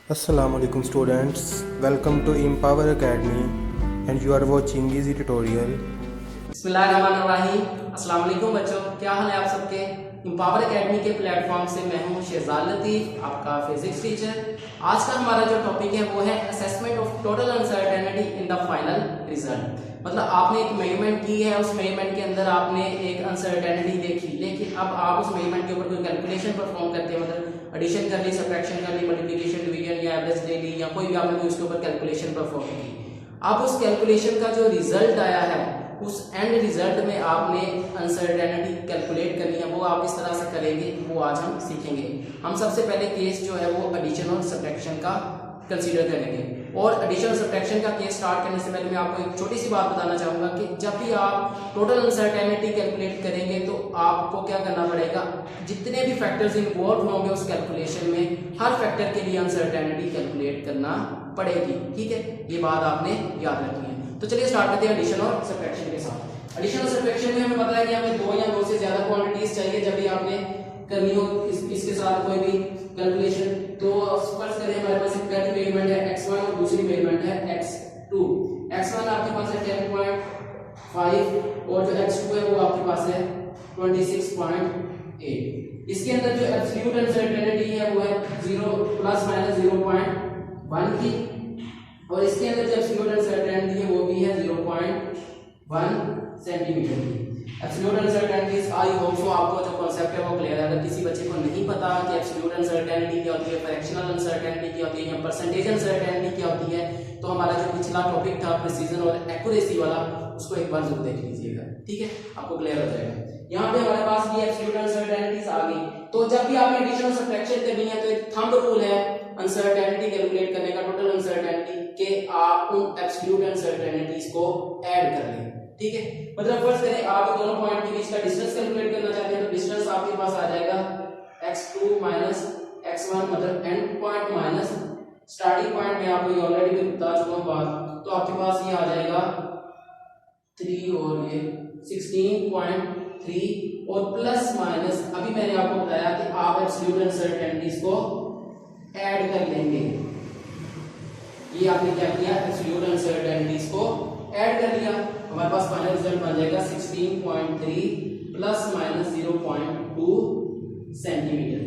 Assalamu alaikum students, welcome to Empower Academy and you are watching easy tutorial. बिस्मिल्लाहिर्रहमानिर्रहीम। अस्सलाम वालेकुम बच्चों, क्या हाल है आप सबके। एम्पावर एकेडमी के प्लेटफॉर्म से मैं हूं शहजाद लतीफ़, आपका फिजिक्स टीचर। आज का हमारा जो टॉपिक है वो है assessment of total uncertainty in the final result. मतलब आपने एक मेजरमेंट की है, उस मेजरमेंट के अंदर आपने एक अनसर्टेनिटी देखी, लेकिन अब आप उस मेजरमेंट के ऊपर कोई कैलकुलेशन परफॉर्म करते हैं, मतलब एडिशन कर ली, सबट्रैक्शन कर ली, मल्टीप्लिकेशन, डिवीजन या एवरेज ले ली, या कोई भी आपने उसके ऊपर कैलकुलेशन परफॉर्म की। अब उस कैलकुलेशन का जो रिजल्ट आया है, उस एंड रिजल्ट में आपने अनसर्टेनिटी कैलकुलेट करनी है। वो आप इस तरह से करेंगे, वो आज हम सीखेंगे। हम सबसे पहले केस जो है वो एडिशन और सबट्रैक्शन का कंसीडर करेंगे। और एडिशन और सबट्रैक्शन का केस स्टार्ट करने से पहले मैं आपको एक छोटी सी बात बताना चाहूंगा कि जब भी आप टोटल अनसर्टेनिटी कैलकुलेट करेंगे तो आपको क्या करना पड़ेगा, जितने भी फैक्टर्स इन्वॉल्व होंगे उस कैलकुलेशन में, हर फैक्टर के लिए अनसर्टेनिटी कैलकुलेट करना पड़ेगी। ठीक है, ये बात आपने याद रखनी है। तो चलिए स्टार्ट करते हैं एडिशन और सबट्रैक्शन के साथ। एडिशन और सबट्रैक्शन में हमें पता है कि हमें दो या दो से ज्यादा क्वांटिटीज चाहिए जब भी आपने करनी हो इसके साथ कोई भी कैलकुलेशन। तो फर्स्ट करें, हमारे पास एक पहली मेजरमेंट है x1 और दूसरी मेजरमेंट है x2। x1 आपके पास है 10.5 और जो x2 है वो आपके पास है 26.8। इसके अंदर जो एब्सोल्यूट अनसर्टेनिटी है वो है 0 प्लस माइनस 0.1 की, और इसके अंदर जो एब्सोल्यूट अनसर्टेनिटी है वो भी है 0.1 सेंटीमीटर की। Absolute uncertainties, I hope so आपको जो कांसेप्ट है वो क्लियर है। अगर किसी बच्चे को नहीं पता कि एब्सोल्यूट अनसर्टेनिटी क्या होती है, फ्रैक्शनल अनसर्टेनिटी क्या होती है या परसेंटेज अनसर्टेनिटी क्या होती है, तो हमारा जो पिछला टॉपिक था प्रिसीजन और एक्यूरेसी वाला, उसको एक बार जरूर देख लीजिएगा। ठीक है, आपको क्लियर हो जाएगा। यहाँ पे हमारे पास भी एब्सोल्यूट अनसर्टेनिटीज आ गई। तो जब भी आपने एडिशन और सबट्रैक्शन करनी है तो एक थंब रूल है अनसर्टेनिटी कैलकुलेट करने का, टोटल अनसर्टेनिटी के, आप उन एब्सोल्यूट अनसर्टेनिटीज को ऐड कर लें। ठीक है, मतलब फर्स्ट करें, आप दोनों पॉइंट के बीच का डिस्टेंस कैलकुलेट करना चाहते हैं तो डिस्टेंस आपके पास आ जाएगा x2 माइनस x1, मतलब and point minus starting point में आपको ऑलरेडी भी बता चुका हूं बात। तो आपके पास ये आ जाएगा 3 और ये 16.3 और प्लस माइनस, अभी मैंने आपको बताया कि आप एब्सोल्यूट अनसर्टेनिटीज को ऐड कर लेंगे। ये आपने क्या किया, एब्सोल्यूट अनसर्टेनिटीज को ऐड कर लिया। हमारे पास फाइनल रिजल्ट बन जाएगा 16.3 प्लस माइनस 0.2 सेंटीमीटर।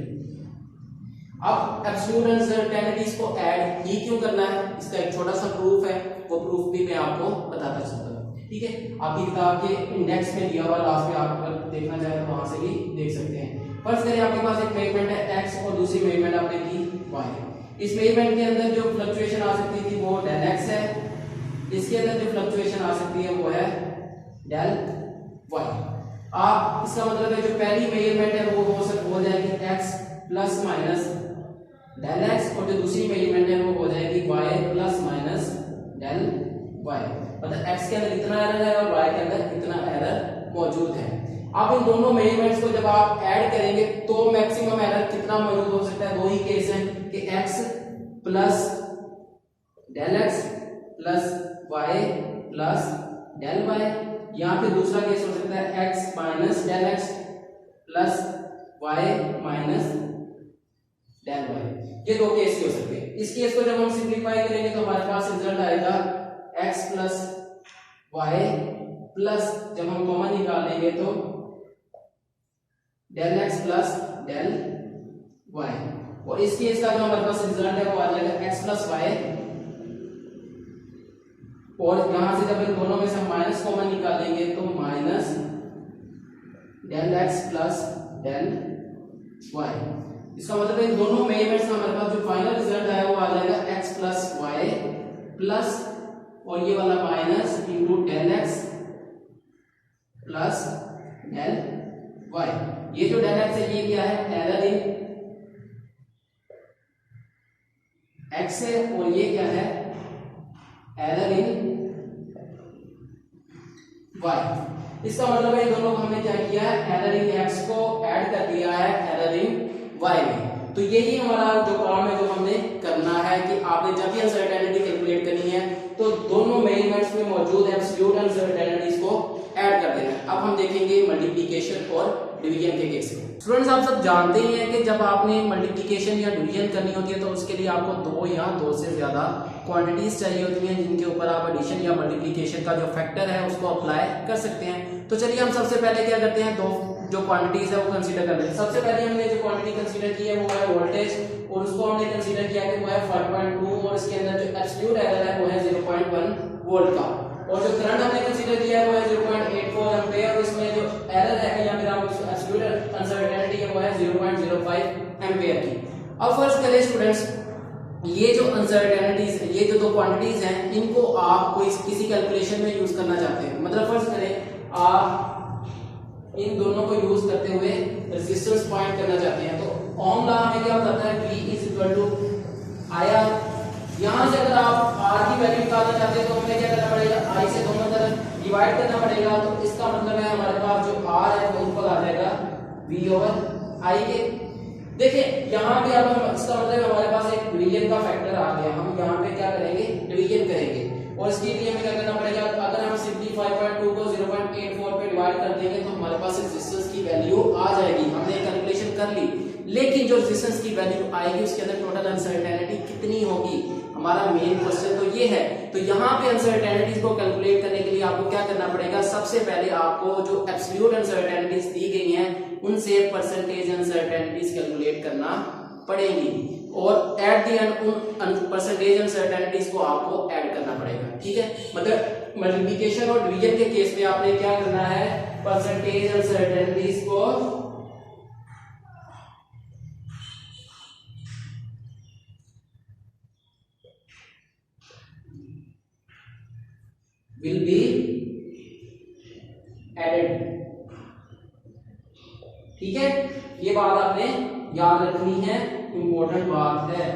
अब एब्सोल्यूट अनसर्टेनिटीज को ऐड ही क्यों करना है, इसका एक छोटा सा प्रूफ है, वो प्रूफ भी मैं आपको बताता चलूंगा। ठीक है, आपकी किताब के इंडेक्स में दिया हुआ, लास्ट में आप अगर देखना चाहें तो वहां से भी देख सकते हैं। फर्स्ट करें, आपके पास एक मेजरमेंट है x और दूसरी मेजरमेंट आपने की y। इस मेजरमेंट के अंदर जो फ्लक्चुएशन आ सकती थी वो डेल x है, इसके अंदर जो फ्लक्चुएशन आ सकती है वो है डेल y। आप इसका मतलब है जो पहली मेजरमेंट है वो हो जाएगी x plus minus del x, और जो दूसरी मेजरमेंट है वो हो जाएगी y plus minus del y। मतलब x के अंदर इतना एरर है और y के अंदर इतना एरर मौजूद है। अब इन दोनों मेजरमेंट्स को जब आप ऐड करेंगे तो मैक्सिमम एरर कितना मौजूद हो सकता है, दो ही केस है कि x plus del x plus y plus del y, यहाँ पे दूसरा केस हो सकता है x minus del x plus y minus del y। ये दो केस हो सकते हैं। इस केस को जब हम सिंप्लीफाई करेंगे तो हमारे पास रिजल्ट आएगा x प्लस y प्लस, जब हम कॉमन निकालेंगे तो del x plus del y, और इस केस का जो हमारे पास रिजल्ट है वो आ जाएगा x प्लस y, और यहां से जब इन दोनों में से हम माइनस कॉमन निकालेंगे तो minus del x plus del y। इसका मतलब है इन दोनों मेजरमेंट्स का हमारे पास जो फाइनल रिजल्ट आया वो आ जाएगा x प्लस y प्लस, और ये वाला minus into del x plus del y। ये जो डेल x है ये क्या है, एरर इन x है, और ये क्या है, एरर इन y। इसका मतलब है इन दोनों को हमने क्या किया है, एरर इन x को ऐड कर दिया है एरर इन y में। तो यही हमारा जो काम है जो हमने करना है कि आपने जब भी अनसर्टेनिटी कैलकुलेट करनी है तो दोनों मेजरमेंट्स में मौजूद एब्सोल्यूट अनसर्टेनिटीज को ऐड कर देना है। अब हम देखेंगे मल्टीप्लिकेशन और डिवीजन के केस में। स्टूडेंट्स आप सब जानते ही हैं कि जब आपने मल्टीप्लिकेशन या डिवीजन करनी होती है तो उसके लिए आपको दो या दो से ज्यादा क्वांटिटीज चाहिए होती हैं जिनके ऊपर आप एडिशन या मल्टीप्लिकेशन का जो फैक्टर है उसको अप्लाई कर सकते हैं। तो चलिए हम सबसे पहले क्या करते हैं, दो जो क्वांटिटीज है वो कंसीडर कर लेते हैं। सबसे पहले हमने जो क्वांटिटी कंसीडर की है वो है वोल्टेज, और उसको हमने कंसीडर किया कि वो है 5.2 और इसके अंदर जो एब्सोल्यूट एरर है वो है 0.1 वोल्ट का, और जो करंट हमने कंसीडर किया है वो है 0.84 एम्पीयर, और इसमें जो एरर है या फिर आप एब्सोल्यूट अनसर्टेनिटी है वो है 0.05 एम्पीयर की। अब फर्स्ट करें स्टूडेंट्स, ये जो अनसर्टेनिटीज, ये जो दो क्वांटिटीज हैं इनको आप कोई किसी कैलकुलेशन में यूज करना चाहते हैं, मतलब फर्स्ट करें आप इन दोनों को यूज करते हुए रेजिस्टेंस फाइंड करना चाहते हैं। तो ओम लॉ हमें क्या बताता है, V is equal to IR। यहां से अगर आप R की वैल्यू निकालना चाहते हैं तो हमें क्या करना पड़ेगा, I से दोनों तरफ डिवाइड करना पड़ेगा। तो इसका मतलब है हमारे पास जो R है वो इक्वल आ जाएगा V ओवर I के। देखिए यहाँ पे अब हम, इसका मतलब हमारे पास एक डिवीजन का फैक्टर आ गया, हम यहाँ पे क्या करेंगे, डिवीजन करेंगे, और इसके लिए हमें क्या करना पड़ेगा, अगर हम सिंपली 5.2 को 0.84 पे डिवाइड कर देंगे तो हमारे पास रेजिस्टेंस की वैल्यू आ जाएगी। हमने कैलकुलेशन कर ली, लेकिन जो रेजिस्टेंस की वैल्यू आएगी उसके अंदर टोटल अनसर्टेनिटी कितनी होगी, हमारा मेन क्वेश्चन तो ये है। तो यहाँ पे अनसर्टेनिटीज को कैलकुलेट करने के लिए आपको क्या करना पड़ेगा, सबसे पहले आपको जो एब्सोल्यूट अनसर्टेनिटीज दी गई हैं उनसे परसेंटेज अनसर्टेनिटीज कैलकुलेट करना पड़ेगी, और एट द एंड उन परसेंटेज अनसर्टेनिटीज को आपको ऐड करना पड़ेगा। ठीक है, मतलब मल्टीप्लिकेशन और डिवीजन के केस में आपने क्या करना है, परसेंटेज अनसर्टेनिटीज को will be added। ठीक है, ये बात आपने याद रखनी है, इंपॉर्टेंट बात है।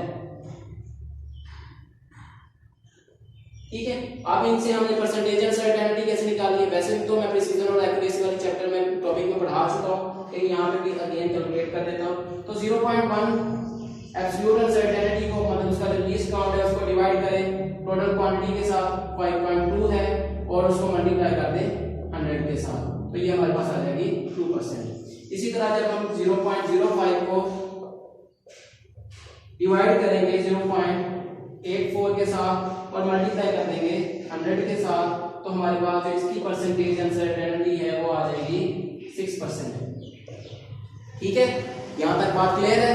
ठीक है, अब इनसे हमने परसेंटेज अनसर्टेनिटी कैसे निकालनी है, वैसे तो मैं प्रिसीजन और एक्यूरेसी वाले चैप्टर में टॉपिक में पढ़ा चुका हूं, लेकिन यहाँ पे भी अगेन कैलकुलेट कर देता हूं। तो 0.1 एब्सोल्यूट अनसर्टेनिटी को, मतलब उसका जो लीस्ट काउंट है उसको डिवाइड करें टोटल क्वांटिटी के साथ, 5.2 है, और उसको मल्टीप्लाई कर दें 100 के साथ, तो ये हमारे पास आ जाएगी 2%। इसी तरह जब हम 0.05 को डिवाइड करेंगे 0.84 के साथ और मल्टीप्लाई कर देंगे 100 के साथ, तो हमारे पास जो इसकी परसेंटेज अनसर्टेनिटी है वो आ जाएगी 6%। ठीक है, यहां तक बात क्लियर है।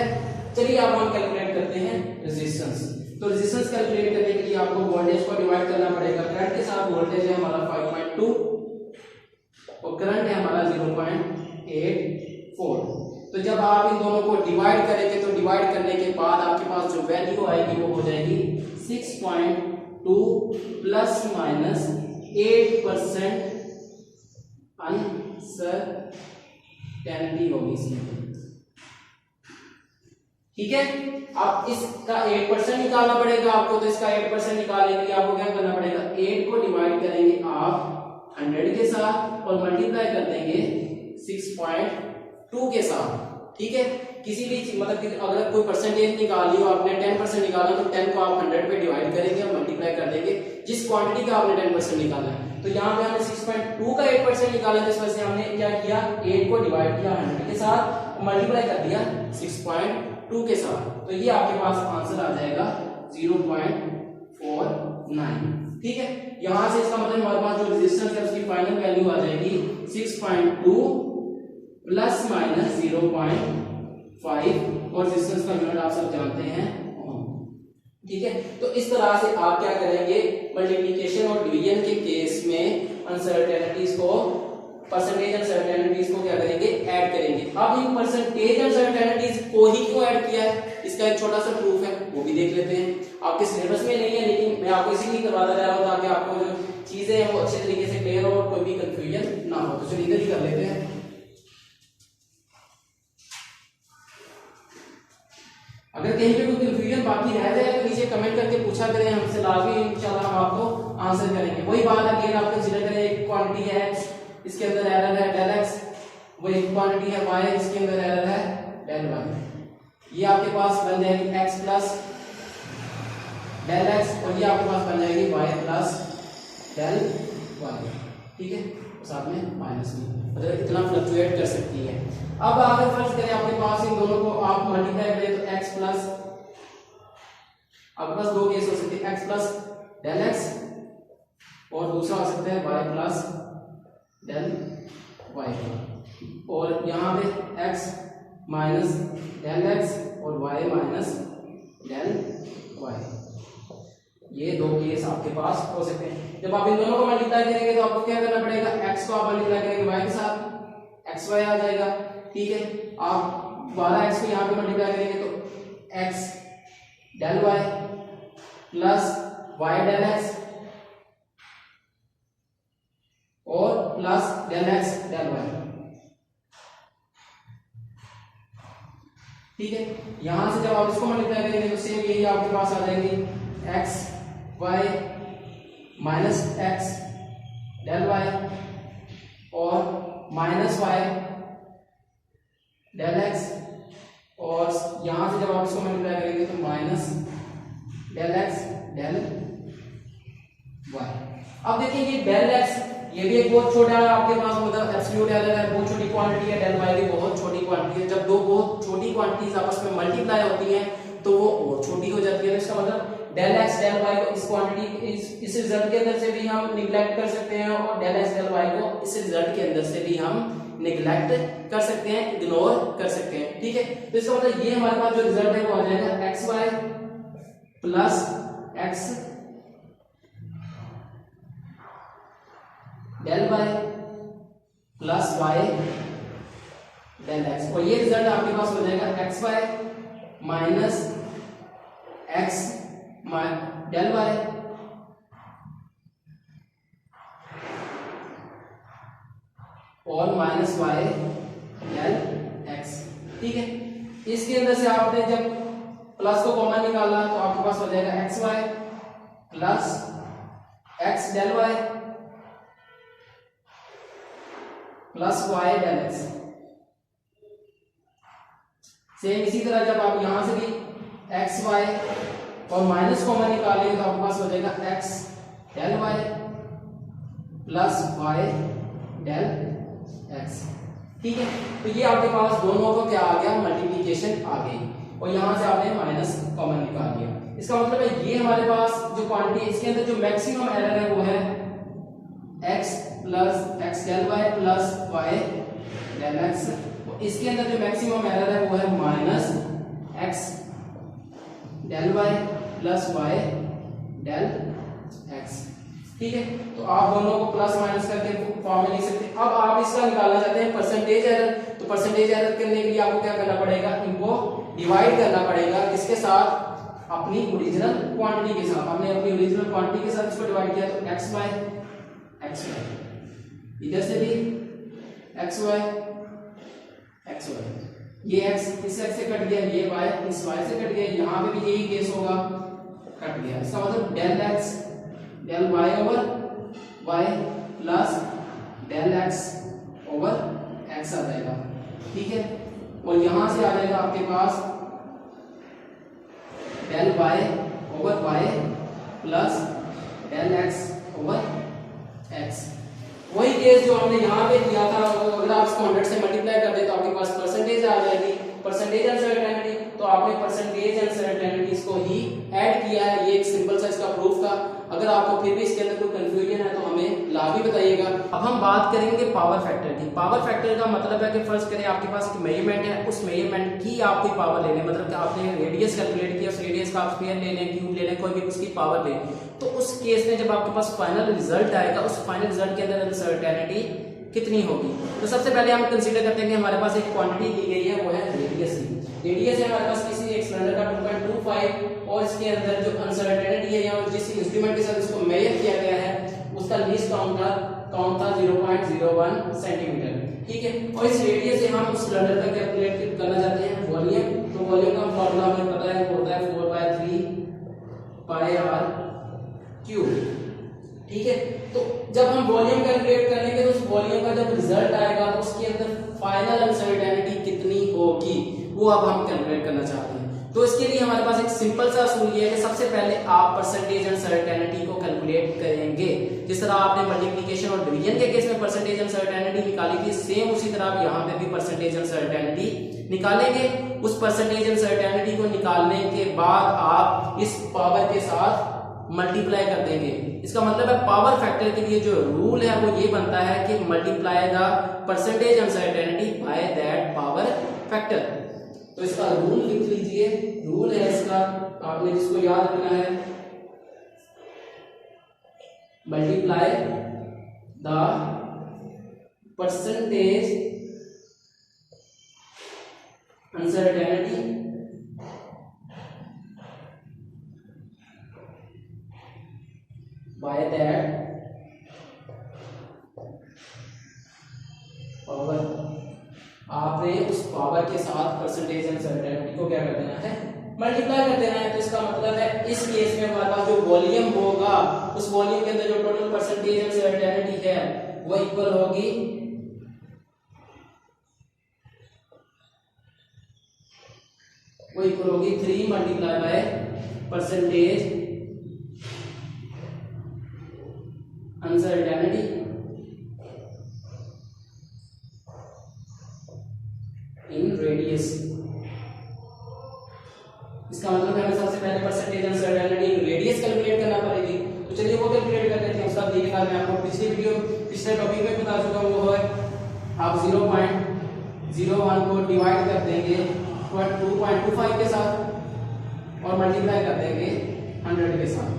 चलिए अब हम कैलकुलेट करते हैं रेजिस्टेंस। तो रेजिस्टेंस कैलकुलेट करने के लिए आपको वोल्टेज को डिवाइड करना पड़ेगा करंट के साथ। वोल्टेज है हमारा 5.2 और करंट है हमारा 0.84। तो जब आप इन दोनों को डिवाइड करेंगे तो डिवाइड करने के बाद आपके पास जो वैल्यू आएगी वो हो जाएगी 6.2 प्लस माइनस 8% अनसर्टेनिटी होगी इसमें। ठीक है, अब इसका 8% निकालना पड़ेगा आपको, तो इसका 8% निकालने के लिए आपको क्या करना पड़ेगा, 8 को डिवाइड करेंगे आप 100 के साथ और मल्टीप्लाई कर देंगे 6.2 के साथ। ठीक है, किसी भी मतलब कि अगर कोई परसेंटेज निकाली हो आपने, 10% निकाला तो 10 को आप 100 पे डिवाइड करेंगे और मल्टीप्लाई कर देंगे जिस क्वांटिटी का आपने 10% निकाला है। तो यहाँ पे हमने 6.2 का 8% निकाला, जिस वजह से हमने क्या किया, 8 को डिवाइड किया 100 के साथ, मल्टीप्लाई कर दिया 6.2 के साथ, तो ये आपके पास आंसर आ जाएगा 0.49। ठीक है, यहां से इसका मतलब हमारे पास जो रेजिस्टेंस है उसकी फाइनल वैल्यू आ जाएगी 6.2 प्लस माइनस 0.5, और रेजिस्टेंस का यूनिट आप सब जानते हैं ओम। ठीक है, तो इस तरह से आप क्या करेंगे, मल्टीप्लिकेशन और डिवीजन के केस में अनसर्टेनिटीज को, परसेंटेज अनसर्टेनिटीज को क्या करेंगे, ऐड करेंगे। अब इन परसेंटेज अनसर्टेनिटीज को ही क्यों ऐड किया है, इसका एक छोटा सा प्रूफ है, वो भी देख लेते हैं। आपके सिलेबस में नहीं है, लेकिन मैं आपको इसीलिए करवाता जा रहा हूं ताकि आपको जो चीजें हैं वो अच्छे तरीके से क्लियर हो और कोई भी कंफ्यूजन ना हो। तो चलिए इधर ही कर लेते हैं। अगर कहीं पे कोई कंफ्यूजन बाकी रह जाए तो नीचे कमेंट करके पूछा करें, हमसे लाजमी इंशाल्लाह हम आपको आंसर करेंगे। वही बात अगेन आप कंसीडर करें, एक क्वांटिटी है इसके अंदर एरर है del x, वो एक क्वांटिटी है y इसके अंदर एरर है del y। ये आपके पास बन जाएगी x प्लस del x, और ये आपके पास बन जाएगी y प्लस del y। ठीक है, साथ में माइनस भी, मतलब इतना फ्लक्चुएट कर सकती है। अब अगर फर्ज करें आपके पास इन दोनों को आप मल्टीप्लाई करें तो x प्लस, आपके पास दो केस हो सकते हैं, x प्लस डेल एक्स और दूसरा हो सकता है y प्लस डेल वाई, और यहाँ पे x माइनस डेल एक्स और y माइनस डेल वाई। ये दो केस आपके पास हो सकते हैं। जब आप इन दोनों को मल्टीप्लाई करेंगे तो आपको क्या करना पड़ेगा, x को आप मल्टीप्लाई करेंगे y के साथ, एक्स वाई आ जाएगा, ठीक है। आप 12x को यहाँ पे मल्टीप्लाई करेंगे तो x del Y plus y del x और plus del x del y, ठीक है। यहां से जब आप इसको मल्टीप्लाई करेंगे तो सेम यही आपके पास आ जाएगी, x y minus X del Y और माइनस y डेल एक्स, और यहां से जब आप इसको मल्टीप्लाई करेंगे तो minus del x del Y. अब देखिए ये डेल एक्स ये भी एक बहुत छोटा है आपके पास, मतलब एब्सोल्यूट एरर है, बहुत छोटी क्वांटिटी है, डेल वाई भी बहुत छोटी क्वांटिटी है। जब दो बहुत छोटी क्वांटिटीज आपस में मल्टीप्लाई होती हैं तो वो और छोटी हो जाती है। तो इसका मतलब डेल एक्स डेल वाई को इस क्वांटिटी इस रिजल्ट के अंदर से भी हम निगलेक्ट कर सकते हैं, और डेल एक्स डेल वाई को इस रिजल्ट के अंदर से भी हम निगलेक्ट कर सकते हैं, इग्नोर कर सकते हैं, ठीक है। तो इसका मतलब ये हमारे पास जो रिजल्ट है वो आ जाएगा X Y plus X del Y plus Y del x, और ये रिजल्ट आपके पास हो जाएगा X Y minus X del Y और माइनस वाई डेल एक्स, ठीक है। इसके अंदर से आपने जब प्लस को कॉमन निकाला तो आपके पास हो जाएगा X Y plus X del Y plus Y del X. Same इसी तरह जब आप यहां से भी एक्स वाई और माइनस कॉमन निकालेंगे तो आपके पास हो जाएगा X del Y plus Y del X, ठीक है। तो ये आपके पास दोनों को क्या आ गया, मल्टीप्लिकेशन आ गई, और यहां से आपने माइनस कॉमन निकाल लिया। इसका मतलब है ये हमारे पास जो क्वांटिटी इसके अंदर जो मैक्सिमम एरर है वो है x plus X del Y plus Y del X, इसके अंदर जो मैक्सिमम एरर है वो है minus X del Y plus Y del X, ठीक है। तो आप दोनों को प्लस माइनस करके फॉर्म में लिख सकते हैं। अब आप इसका निकालना चाहते हैं परसेंटेज एरर, तो परसेंटेज एरर करने के लिए आपको क्या करना पड़ेगा, इनको डिवाइड करना पड़ेगा किसके साथ, अपनी ओरिजिनल क्वांटिटी के साथ। हमने अपनी ओरिजिनल क्वांटिटी के साथ इसको डिवाइड किया तो एक्स वाई, इधर से भी एक्स वाई, ये x इस x से कट गया, ये y इस y से कट गया, यहाँ पे भी यही केस होगा, कट गया। इसका मतलब del x del y over y plus del x over x आ जाएगा, ठीक है। और यहाँ से आ जाएगा आपके पास del y over y plus del x over x। वही केस जो हमने यहाँ पे किया था, अगर आप इसको 100 से मल्टीप्लाई कर दे तो आपके पास परसेंटेज आ जाएगी, परसेंटेज अनसर्टेनिटी, तो आपने परसेंटेज अनसर्टेनिटीज को ही ऐड किया है। ये एक सिंपल सा इसका प्रूफ था। अगर आपको फिर भी इसके अंदर कोई कंफ्यूजन है तो हमें ला भी बताइएगा। अब हम बात करेंगे पावर फैक्टर की। पावर फैक्टर का मतलब है कि फर्ज करें आपके पास एक मेजरमेंट है, उस मेजरमेंट की आपकी पावर लेने, मतलब कि आपने रेडियस कैलकुलेट किया, उस रेडियस का आप स्क्वायर ले लें, क्यूब ले लें, कोई भी उसकी पावर लें, तो उस केस में जब आपके पास फाइनल रिजल्ट आएगा, उस फाइनल रिजल्ट के अंदर अनसर्टेनिटी कितनी होगी। तो सबसे पहले हम कंसीडर करते हैं कि हमारे पास एक क्वांटिटी दी गई है, वो है रेडियस। रेडियस है हमारे पास किसी एक सिलेंडर का 2.25, और इसके अंदर जो अनसर्टेनिटी है या जिस इंस्ट्रूमेंट के साथ इसको मेजर किया गया है उसका लीस्ट काउंट था 0.01 सेंटीमीटर, ठीक है। और इस रेडियस से हम उस सिलेंडर का कैलकुलेट करना चाहते हैं वॉल्यूम, तो वॉल्यूम का फॉर्मूला हमें पता है, वो होता है 4/3 पाई आर क्यूब, ठीक है। तो जब हम वॉल्यूम कैलकुलेट करेंगे तो उस वॉल्यूम का जब रिजल्ट आएगा तो उसके अंदर फाइनल अनसर्टेनिटी कितनी होगी वो अब हम कैलकुलेट करना चाहते हैं। तो इसके लिए हमारे पास एक सिंपल सा असूल ये है कि सबसे पहले आप परसेंटेज अनसर्टेनिटी को कैलकुलेट करेंगे। जिस तरह आपने मल्टीप्लिकेशन और डिवीजन के केस में परसेंटेज अनसर्टेनिटी निकाली थी, सेम उसी तरह आप यहाँ पे भी परसेंटेज अनसर्टेनिटी निकालेंगे। उस परसेंटेज अनसर्टेनिटी को निकालने के बाद आप इस पावर के साथ मल्टीप्लाई कर देंगे। इसका मतलब है पावर फैक्टर के लिए जो रूल है वो ये बनता है कि multiply the percentage uncertainty by that power factor. तो इसका रूल लिख लीजिए। रूल है इसका, आपने जिसको याद रखना है, multiply the percentage uncertainty by that power. आपने उस पावर के साथ परसेंटेज अनसर्टेनिटी को क्या कर देना है, मल्टीप्लाई कर देना है। तो इसका मतलब है इस केस में हमारे पास जो वॉल्यूम होगा, उस वॉल्यूम के अंदर जो टोटल परसेंटेज अनसर्टेनिटी है वो इक्वल होगी वो इक्वल होगी 3 multiply by percentage uncertainty in radius. इसका मतलब है हमें सबसे पहले परसेंटेज अनसर्टेनिटी इन रेडियस कैलकुलेट करना पड़ेगी। तो चलिए वो कैलकुलेट कर लेते हैं। उसका तरीका मैं आपको पिछले टॉपिक में बता चुका हूं, वो है आप 0.01 को डिवाइड कर देंगे 2.25 के साथ और मल्टीप्लाई कर देंगे 100 के साथ,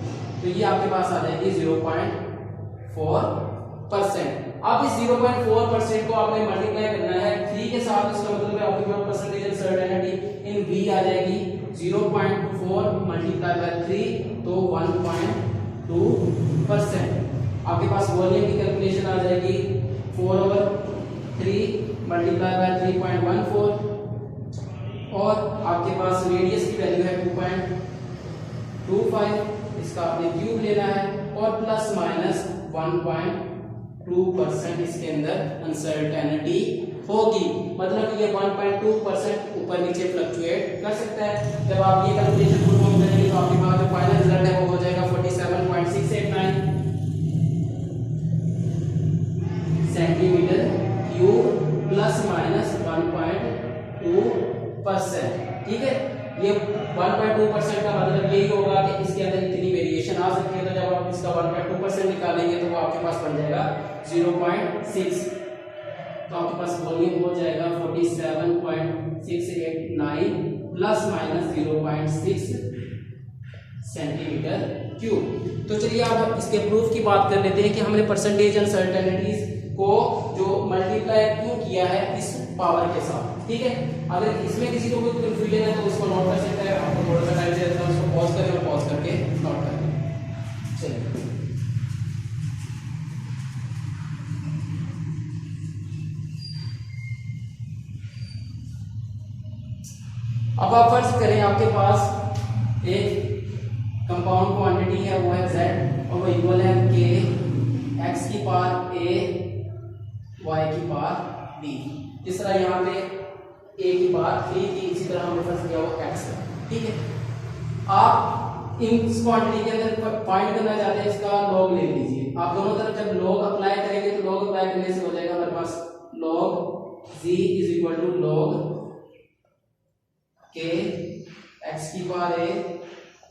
तो ये आपके पास आ जाएगी 0.4%। अब इस 0.4% को आपने मल्टीप्लाई करना है 3 के साथ। इसका मतलब है आपके पास परसेंटेज अनसर्टेनिटी इन V आ जाएगी 0.4 मल्टीप्लाई बाय 3, तो 1.2%। आपके पास वॉल्यूम की कैलकुलेशन आ जाएगी 4/3 मल्टीप्लाई बाय 3.14, और आपके पास रेडियस की वैल्यू है 2.25। इसका आपने क्यूब लेना है और प्लस माइनस 1.2% इसके अंदर अनसर्टेनिटी होगी। मतलब ये 1.2% ऊपर नीचे फ्लक्चुएट कर सकता है। जब आप ये कैलकुलेशन परफॉर्म करेंगे तो आपके पास जो फाइनल रिजल्ट है वो हो जाएगा 47.689 सेंटीमीटर क्यूब प्लस माइनस 1.2%। ठीक है, ये 1.2% का मतलब यही होगा कि इसके अंदर इतनी वेरिएशन आ सकती है। तो जब आप इसका 1.2% निकालेंगे तो वो आपके पास बन जाएगा 0.6, तो आपके पास वॉल्यूम हो जाएगा 47.689 प्लस माइनस 0.6 सेंटीमीटर क्यूब। तो चलिए अब इसके प्रूफ की बात कर लेते हैं कि हमने परसेंटेज अनसर्टेनिटीज को जो मल्टीप्लाई क्यों किया है इस पावर के साथ। ठीक है, अगर इसमें किसी को कोई कंफ्यूजन है तो उसको नोट कर सकता है। आपको थोड़ा सा टाइम दे देता हूं, उसको पॉज करें और पॉज करके नोट करें। चलिए, अब आप फर्ज करें आपके पास एक कंपाउंड क्वांटिटी है, वो है Z, और वो इक्वल है K x की पावर A y की पावर B। इस तरह यहाँ पे A की पावर 3 थी, इसी तरह हमने फर्ज किया वो x है। ठीक है, आप इस क्वांटिटी के अंदर फाइंड करना चाहते हैं, इसका लॉग ले लीजिए। आप दोनों तरफ जब लॉग अप्लाई करेंगे तो लॉग अप्लाई करने से हो जाएगा हमारे पास log z is equal to log K x की पावर A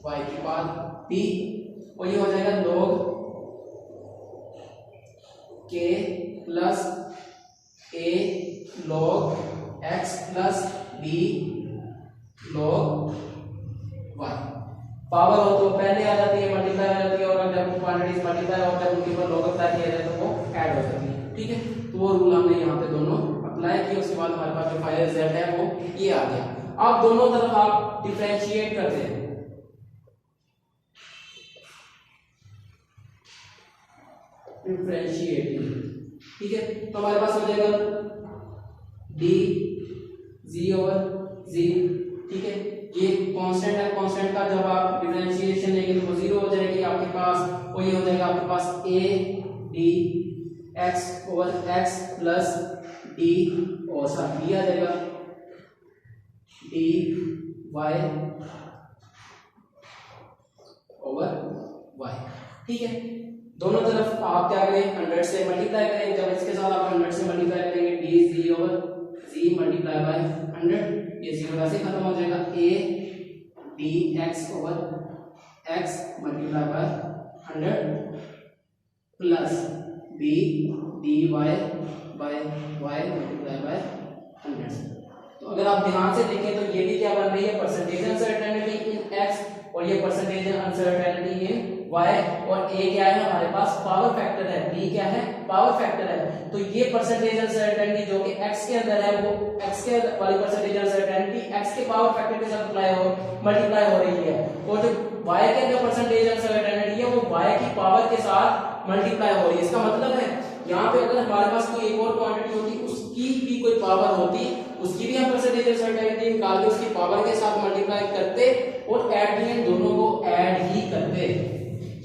y की पावर B, और ये हो जाएगा log K plus A log x plus B log y। Power हो तो पहले आ जाती है, मल्टीप्लाई आ जाती है, और जब क्वांटिटीज मल्टीप्लाई होता है उनके ऊपर लॉग अप्लाई किया जाए तो वो ऐड हो जाती है। ठीक है, तो वो रूल हमने यहाँ पे दोनों अप्लाई किए। उसके बाद हमारे पास जो फाइनल रिजल्ट है वो ये आ गया। अब दोनों तरफ आप डिफरेंशिएट करते हैं, डिफरेंशिएटिंग। ठीक है, तो हमारे पास हो जाएगा d z ओवर z। ठीक है, ये कांस्टेंट है, कांस्टेंट का जब आप डिफरेंशिएशन लेंगे तो वो 0 हो जाएगी आपके पास, और ये हो जाएगा आपके पास a d x over x plus d और साथ b आ जाएगा d वाई ओवर वाई। ठीक है, दोनों तरफ आप क्या करें 100 से मल्टीप्लाई करें। जब इसके साथ आप 100 से मल्टीप्लाई करेंगे D G over G multiply by 100, ये 0 वैसे खत्म हो जाएगा। A D X over X multiply by 100 plus B D Y by Y multiply by 100। तो अगर आप ध्यान से देखें तो ये भी क्या बन रही है, परसेंटेज अनसर्टेनिटी इन एक्स, और ये परसेंटेज अनसर्टेनिटी इन y, और a क्या है हमारे पास पावर फैक्टर है, b क्या है पावर फैक्टर है। तो ये परसेंटेज अनसर्टेनिटी जो कि x के अंदर है वो x के वाली परसेंटेज अनसर्टेनिटी x के पावर फैक्टर के साथ मल्टीप्लाई हो रही है, और जो y के अंदर परसेंटेज अनसर्टेनिटी है वो y की पावर के साथ मल्टीप्लाई हो रही है। इसका मतलब है यहाँ पे अगर हमारे पास कोई एक और क्वांटिटी होती, उसकी भी कोई पावर होती, उसकी भी हम परसेंटेज अनसर्टेनिटी निकाल के उसकी पावर के साथ मल्टीप्लाई करते और एट द एंड दोनों को ऐड ही करते।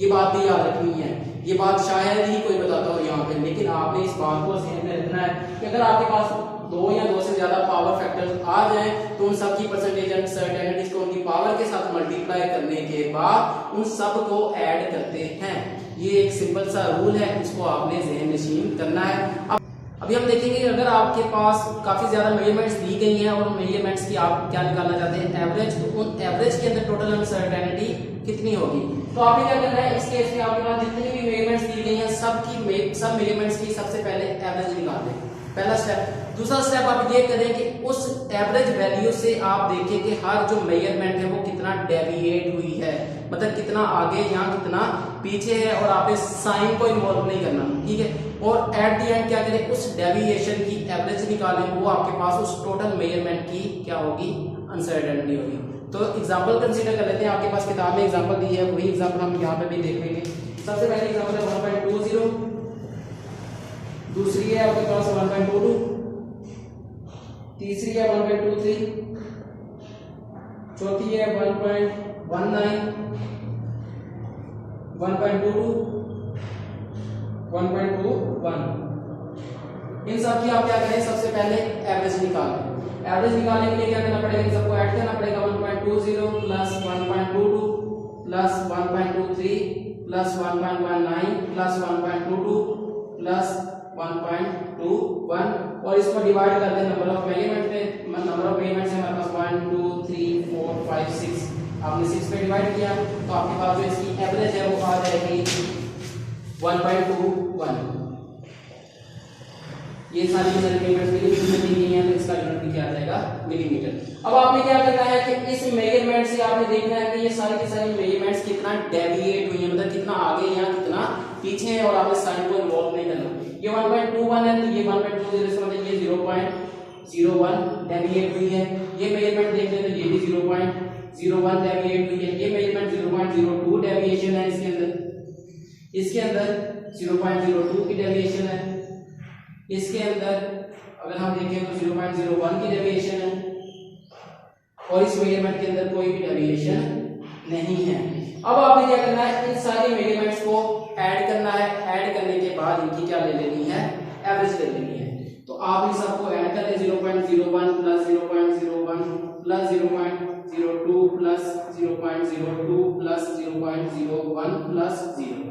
ये बात भी याद रखनी है, ये बात शायद ही कोई बताता हो यहाँ पे, लेकिन आपने इस बात को ध्यान में रखना है कि अगर आपके पास दो या दो से ज्यादा पावर फैक्टर्स आ जाएं तो उन सब की परसेंटेज अनसर्टेनिटीज को उनकी पावर के साथ मल्टीप्लाई करने के बाद उन सब को ऐड करते हैं। ये एक सिंपल सा रूल है, इसको आपने ज़हन नशीन करना है। अभी हम देखेंगे कि अगर आपके पास काफी ज्यादा मेजरमेंट्स दी गई हैं और मेजरमेंट्स की आप क्या निकालना चाहते हैं एवरेज, तो उन एवरेज के अंदर टोटल अनसर्टेनिटी कितनी होगी। तो आपने क्या करना है, इस केस में आपके पास जितनी भी मेजरमेंट्स दी गई हैं सब मेजरमेंट्स की सबसे पहले एवरेज निकाल दें, पहला स्टेप। दूसरा स्टेप आप ये करें कि उस एवरेज वैल्यू से आप देखें कि हर जो मेजरमेंट है वो कितना डेविएट हुई है, मतलब कितना आगे या कितना पीछे है, और आपने साइन को इन्वॉल्व नहीं करना। ठीक है, और एट द एंड क्या करें, उस डेविएशन की एवरेज निकालें, वो आपके पास उस टोटल मेजरमेंट की क्या होगी, अनसर्टेनिटी होगी। तो एग्जांपल कंसीडर कर लेते हैं, आपके पास किताब में एग्जांपल दी है, वही एग्जांपल हम यहाँ पे भी देख लेंगे। सबसे पहले एग्जांपल है 1.20, दूसरी है आपके पास 1.22, तीसरी है 1.23, चौथी है 1.19, 1.22, 1.21। इन सब की आप क्या करें, सबसे पहले एवरेज निकालें। एवरेज निकालने के लिए क्या करना पड़ेगा, इन सबको ऐड करना पड़ेगा। 1.20 plus 1.22 plus 1.23 plus 1.19 plus 1.22 plus 1.21, और इसको डिवाइड कर दें नंबर ऑफ एलिमेंट में। नंबर ऑफ एलिमेंट्स है हमारे पास 1 2 3 4 5 6, आपने 6 पे डिवाइड किया तो आपके पास जो इसकी एवरेज है वो आ जाएगी 1.21। ये सारी मेजरमेंट्स मिलीमीटर में दी गई हैं, तो इसका यूनिट भी क्या आ जाएगा, मिलीमीटर। अब आपने क्या करना है कि इस मेजरमेंट से आपने देखना है कि ये सारी की सारी मेजरमेंट्स कितना डेविएट हुई है, मतलब कितना आगे या कितना पीछे है, और आपने साइन को इन्वॉल्व नहीं करना। ये 1.21 है तो ये 1.20 इसका मतलब ये 0.01 डेविएट हुई है। ये मेजरमेंट देख लें तो ये भी 0.01 डेविएट हुई है। ये मेजरमेंट 0.02 डेविएशन है इसके अंदर 0.02 की डेविएशन है। इसके अंदर अगर हम देखें तो 0.01 की डेविएशन है, और इस मेजरमेंट के अंदर कोई भी डेविएशन नहीं है। अब आपने क्या करना है, इन सारे मेजरमेंट्स को ऐड करना है। ऐड करने के बाद इनकी क्या ले लेनी है, एवरेज ले लेनी है। तो आप इन सबको ऐड कर लें, 0.01 plus 0.01 plus 0.02 plus 0.02 plus 0.01 plus 0।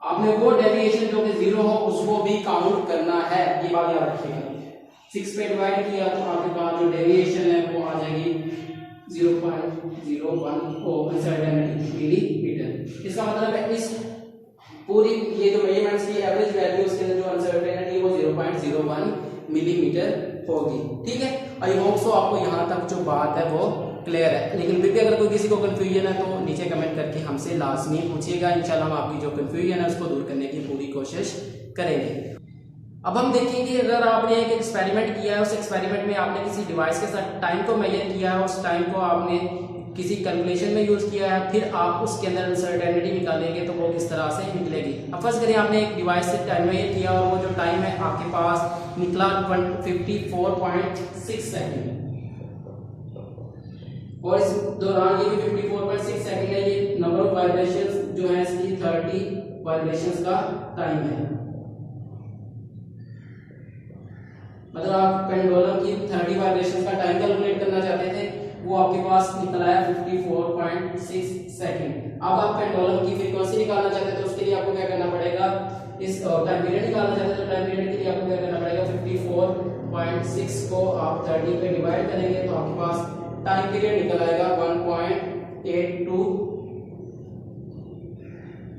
आपने वो डेविएशन जो कि 0 हो उसको भी काउंट करना है, ये बात याद रखिएगा। 6 पे डिवाइड किया तो आपके पास जो डेविएशन है वो आ जाएगी 0.01 मिलीमीटर। इसका मतलब है इस पूरी ये जो मेजरमेंट्स की एवरेज वैल्यू उसके अंदर जो अनसर्टेनिटी वो 0.01 मिलीमीटर होगी। ठीक है, आई होप सो आपको यहाँ तक जो बात है वो क्लियर है। लेकिन फिर भी अगर कोई किसी को कंफ्यूजन है तो नीचे कमेंट करके हमसे लाजमी पूछिएगा, इंशाल्लाह हम आपकी जो कंफ्यूजन है उसको दूर करने की पूरी कोशिश करेंगे। अब हम देखेंगे अगर आपने एक एक्सपेरिमेंट किया है, उस एक्सपेरिमेंट में आपने किसी डिवाइस के साथ टाइम को मेजर किया है, उस टाइम को आपने किसी कैलकुलेशन में यूज किया है, फिर आप उसके अंदर अनसर्टेनिटी निकालेंगे तो वो किस तरह से निकलेगी। अब फर्स्ट करिए आपने एक डिवाइस से टाइम मेजर किया और वो जो टाइम है आपके पास निकला 54.6 सेकंड, और इस दौरान ये भी 54.6 सेकंड है। ये नंबर ऑफ वाइब्रेशंस जो है इसकी 30 वाइब्रेशंस का टाइम है। मतलब आप पेंडुलम की 30 वाइब्रेशंस का टाइम कैलकुलेट करना चाहते थे वो आपके पास निकला है 54.6 सेकंड। अब आप पेंडुलम की फ्रीक्वेंसी निकालना चाहते हैं तो उसके लिए आपको क्या करना पड़ेगा, इस टाइम पीरियड निकालना चाहते हैं तो टाइम पीरियड के लिए आपको क्या करना पड़ेगा, 54.6 को आप 30 पे डिवाइड करेंगे तो आपके पास टाइम पीरियड निकल आएगा 1.82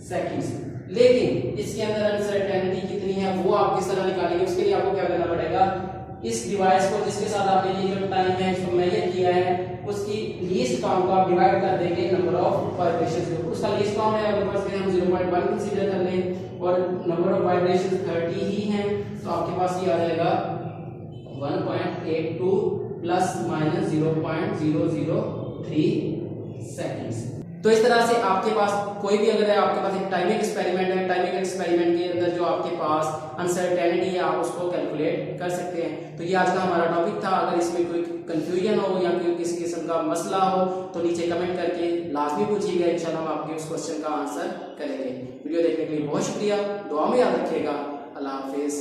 सेकंड्स। लेकिन इसके अंदर अनसर्टेनिटी कितनी है वो आप किस तरह निकालेंगे, उसके लिए आपको क्या करना पड़ेगा, इस डिवाइस को जिसके साथ आपने ये जो टाइम है इसको मेजर किया है उसकी लीस्ट काउंट को आप डिवाइड कर देंगे नंबर ऑफ वाइब्रेशंस को। उसका लीस्ट काउंट है अगर फर्स्ट हम 0.1 कंसीडर कर लें और नंबर ऑफ वाइब्रेशंस 30 ही हैं तो आपके पास ये आ जाएगा 1.82 प्लस माइनस 0.003 सेकंड्स। तो इस तरह से आपके पास कोई भी अगर आपके पास एक टाइमिंग एक्सपेरिमेंट है, टाइमिंग एक्सपेरिमेंट के अंदर जो आपके पास अनसर्टेनिटी है आप उसको कैलकुलेट कर सकते हैं। तो ये आज का हमारा टॉपिक था। अगर इसमें कोई कंफ्यूजन हो या कोई किसी किस्म का मसला हो तो नीचे कमेंट करके लाजमी पूछिएगा, इंशाल्लाह हम आपके उस क्वेश्चन का आंसर करेंगे। वीडियो देखने के लिए बहुत शुक्रिया, दुआ में याद रखिएगा। अल्लाह हाफिज।